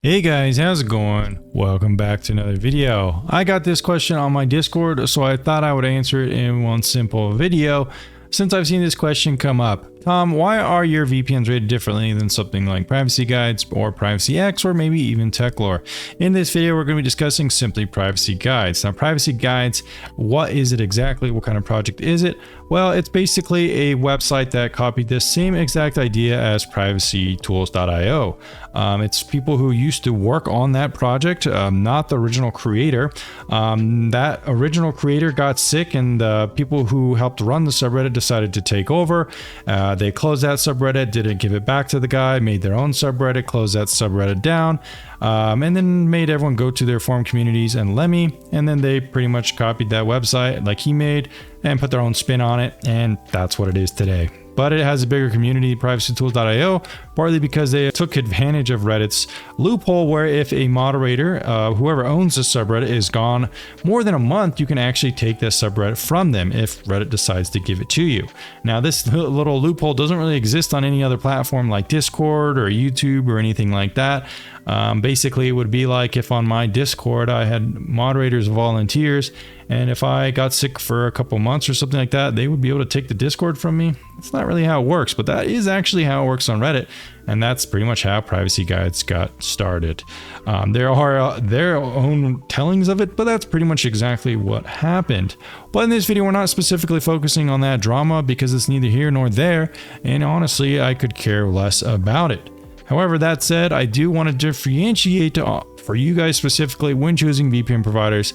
Hey guys, how's it going? Welcome back to another video. I got this question on my Discord, so I thought I would answer it in one simple video since I've seen this question come up. Tom, why are your VPNs rated differently than something like Privacy Guides or Privacy X or maybe even TechLore? In this video, we're going to be discussing simply Privacy Guides. Now, Privacy Guides, what is it exactly? What kind of project is it? Well, it's basically a website that copied the same exact idea as privacytools.io. It's people who used to work on that project, not the original creator. That original creator got sick and the people who helped run the subreddit decided to take over. They closed that subreddit, didn't give it back to the guy, made their own subreddit, closed that subreddit down, and then made everyone go to their forum communities and Lemmy, and then they pretty much copied that website like he made and put their own spin on it, and that's what it is today. But it has a bigger community, privacytools.io, partly because they took advantage of Reddit's loophole where if a moderator, whoever owns the subreddit, is gone more than a month, you can actually take that subreddit from them if Reddit decides to give it to you. Now, this little loophole doesn't really exist on any other platform like Discord or YouTube or anything like that. Basically, it would be like if on my Discord I had moderators, volunteers, and if I got sick for a couple months or something like that, they would be able to take the Discord from me. It's not really how it works, but that is actually how it works on Reddit, and that's pretty much how Privacy Guides got started. There are their own tellings of it, but that's pretty much exactly what happened. But in this video, we're not specifically focusing on that drama because it's neither here nor there, and honestly, I could care less about it. However, that said, I do want to differentiate for you guys specifically when choosing VPN providers.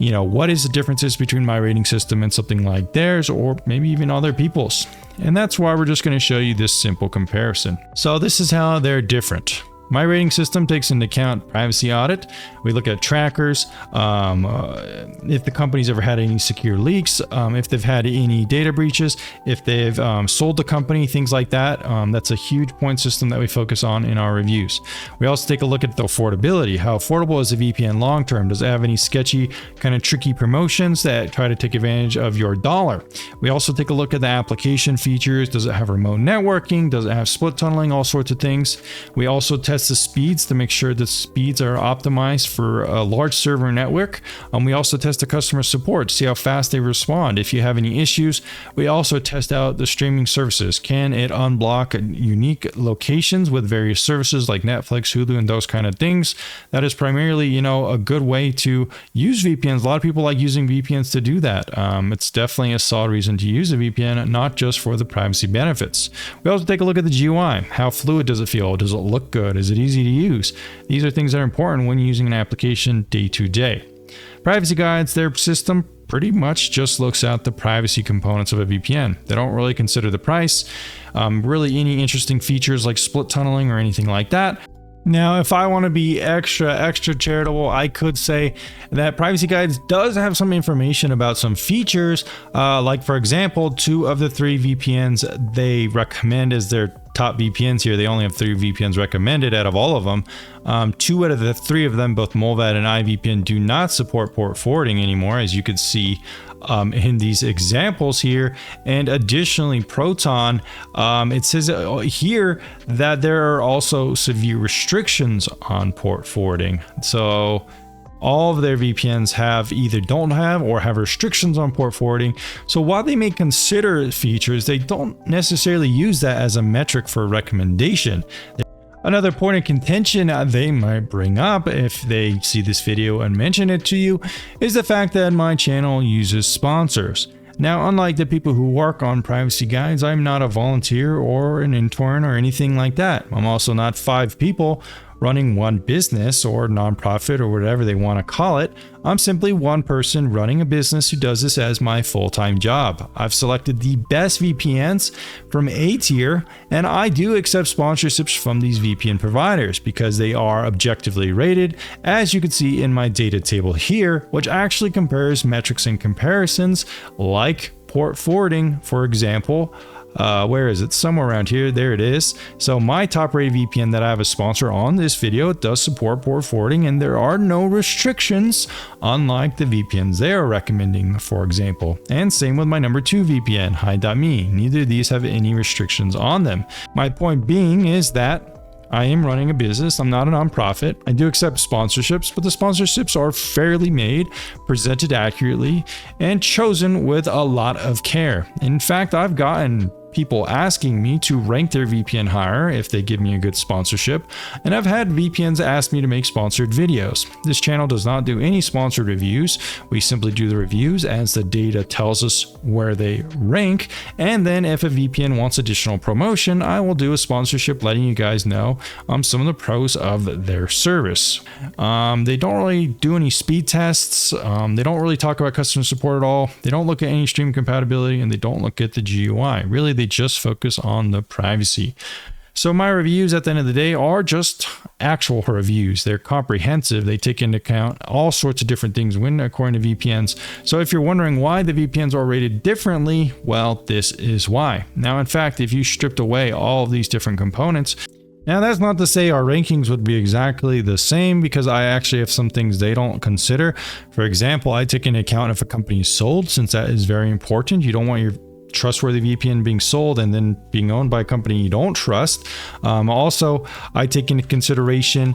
You know, what is the differences between my rating system and something like theirs or maybe even other people's? And that's why we're just going to show you this simple comparison. So this is how they're different. My rating system takes into account privacy audit. We look at trackers, if the company's ever had any secure leaks, if they've had any data breaches, if they've sold the company, things like that. That's a huge point system that we focus on in our reviews. We also take a look at the affordability. How affordable is a VPN long term? Does it have any sketchy, kind of tricky promotions that try to take advantage of your dollar? We also take a look at the application features. Does it have remote networking? Does it have split tunneling? All sorts of things. We also test the speeds to make sure the speeds are optimized for a large server network. We also test the customer support to see how fast they respond. If you have any issues, we also test out the streaming services. Can it unblock unique locations with various services like Netflix, Hulu, and those kind of things? That is primarily, you know, a good way to use VPNs. A lot of people like using VPNs to do that. It's definitely a solid reason to use a VPN, not just for the privacy benefits. We also take a look at the GUI. How fluid does it feel? Does it look good? Is it easy to use? These are things that are important when using an application day to day. Privacy Guides, their system pretty much just looks at the privacy components of a VPN. They don't really consider the price, really any interesting features like split tunneling or anything like that. Now, if I want to be extra charitable, I could say that Privacy Guides does have some information about some features, like for example, 2 of the 3 VPNs they recommend as their top VPNs here. They only have 3 VPNs recommended out of all of them. 2 out of the 3 of them, both Molvad and iVPN, do not support port forwarding anymore, as you could see in these examples here. And additionally, Proton, it says here that there are also severe restrictions on port forwarding. So all of their VPNs have either don't have or have restrictions on port forwarding. So while they may consider features, they don't necessarily use that as a metric for recommendation. Another point of contention they might bring up if they see this video and mention it to you is the fact that my channel uses sponsors. Now, unlike the people who work on Privacy Guides, I'm not a volunteer or an intern or anything like that. I'm also not 5 people running one business or nonprofit or whatever they want to call it. I'm simply one person running a business who does this as my full-time job. I've selected the best VPNs from A tier, and I do accept sponsorships from these VPN providers because they are objectively rated, as you can see in my data table here, which actually compares metrics and comparisons like port forwarding, for example. Where is it? Somewhere around here. There it is. So my top rated VPN that I have a sponsor on this video does support port forwarding, and there are no restrictions, unlike the VPNs they are recommending, for example. And same with my number 2 VPN, Hide.me. Neither of these have any restrictions on them. My point being is that I am running a business. I'm not a nonprofit. I do accept sponsorships, but the sponsorships are fairly made, presented accurately, and chosen with a lot of care. In fact, I've gotten people asking me to rank their VPN higher if they give me a good sponsorship, and I've had VPNs ask me to make sponsored videos. This channel does not do any sponsored reviews. We simply do the reviews as the data tells us where they rank, and then if a VPN wants additional promotion, I will do a sponsorship letting you guys know some of the pros of their service. They don't really do any speed tests. They don't really talk about customer support at all. They don't look at any stream compatibility, and they don't look at the GUI. Really, they just focus on the privacy. So my reviews at the end of the day are just actual reviews. They're comprehensive. They take into account all sorts of different things when according to VPNs. So if you're wondering why the VPNs are rated differently, well, this is why. Now, in fact, if you stripped away all of these different components, now that's not to say our rankings would be exactly the same, because I actually have some things they don't consider. For example, I take into account if a company is sold, since that is very important. You don't want your trustworthy VPN being sold and then being owned by a company you don't trust. Also, I take into consideration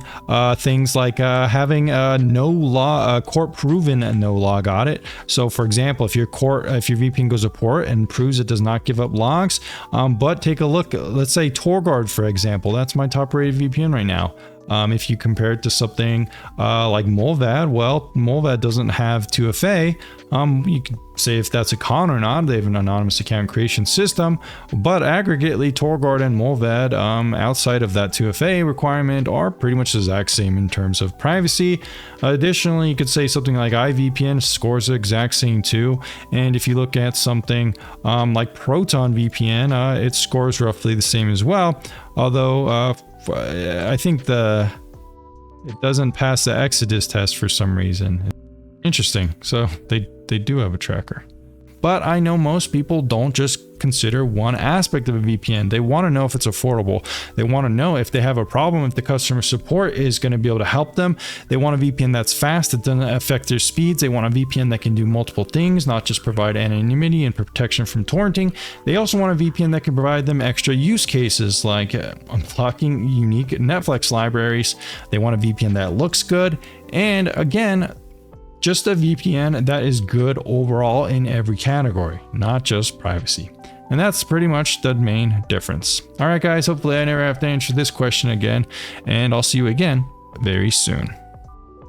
things like having a court-proven no-log audit. So, for example, if your VPN goes to port and proves it does not give up logs, but take a look. Let's say TorGuard, for example. That's my top-rated VPN right now. If you compare it to something like Molvad, well, Molvad doesn't have 2FA. You can say if that's a con or not. They have an anonymous account creation system, but aggregately, TorGuard and Molvad, outside of that 2FA requirement, are pretty much the exact same in terms of privacy. Additionally, you could say something like iVPN scores the exact same too. And if you look at something like Proton VPN, it scores roughly the same as well. Although I think it doesn't pass the Exodus test for some reason. Interesting. So they do have a tracker. But I know most people don't just consider one aspect of a VPN. They want to know if it's affordable. They want to know if they have a problem, if the customer support is going to be able to help them. They want a VPN that's fast, that doesn't affect their speeds. They want a VPN that can do multiple things, not just provide anonymity and protection from torrenting. They also want a VPN that can provide them extra use cases like unlocking unique Netflix libraries. They want a VPN that looks good. And again, just a VPN that is good overall in every category, not just privacy. And that's pretty much the main difference. All right, guys, hopefully I never have to answer this question again, and I'll see you again very soon.